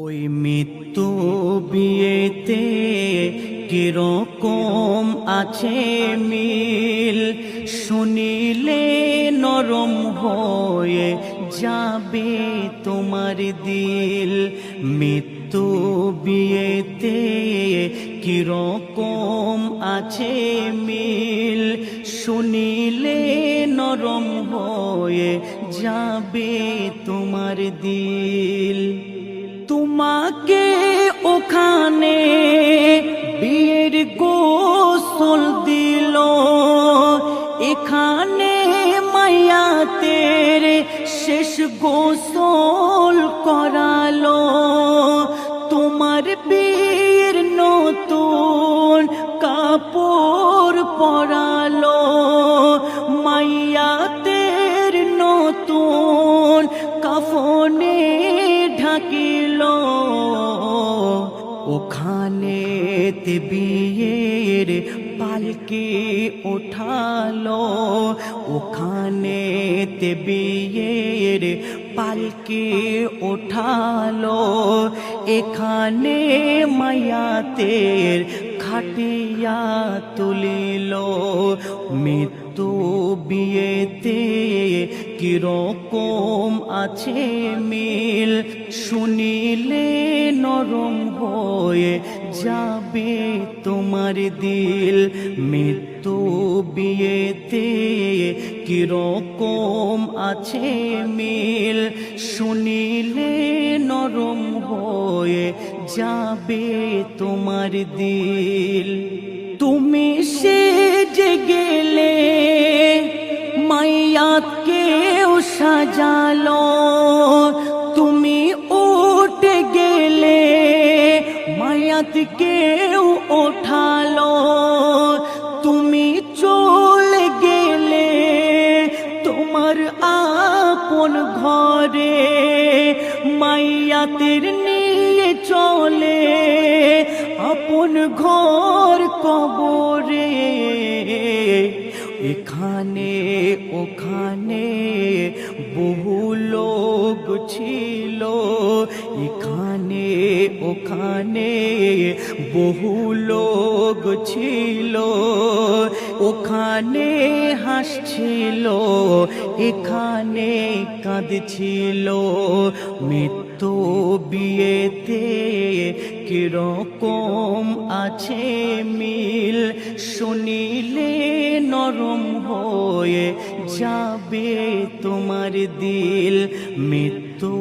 ওই মৃত্যু বিয়েতে কিরকম আছে মিল, শুনিলে নরম হয়ে যাবে তোমার দিল। মৃত্যু বিয়েতে কিরকম আছে মিল, শুনিলে নরম হয়ে যাবে তোমার দিল। তোমাকে ওখানে বিয়ের গোসল দিল, এখানে মায়াতের শেষ গোসল করালো। তোমার বিয়ের নতুন কাপড় পরালো, মায়াতের নতুন কাফনে ঢাকিল। ওখানে তে বিয়ের পালকি ওঠালো, ওখানে তে বিয়ের পালকি ওঠালো। এখানে মায়াতের খাটিয়া তুলিল। মৃত্যু বিয়েতে কিরকম আছে মিল, শুনিলে নরম হয়ে যাবে তোমার দিল। মৃত্যু বিয়েতে কিরকম আছে মিল, শুনিলে নরম হয়ে যাবে তোমার দিল। তুমি সেজে গেলে মাইয়াতকেও সাজালো, তুমি উঠে গেলে মায়াতকেও ওঠালো। তুমি চলে গেলে তোমার আপন ঘরে মায়াতের নিয়ে চলে আপন ঘর কবরে। এখানে ওখানে বহু লোক ছিল, এখানে ওখানে বহু লোক ছিল। ওখানে হাসছিল, এখানে কাঁদছিল। মৃত্যু বিয়েতে কিরকম আছে মিল, শুনিলে নরম হয়ে যাবে তোমার দিল। মৃত্যু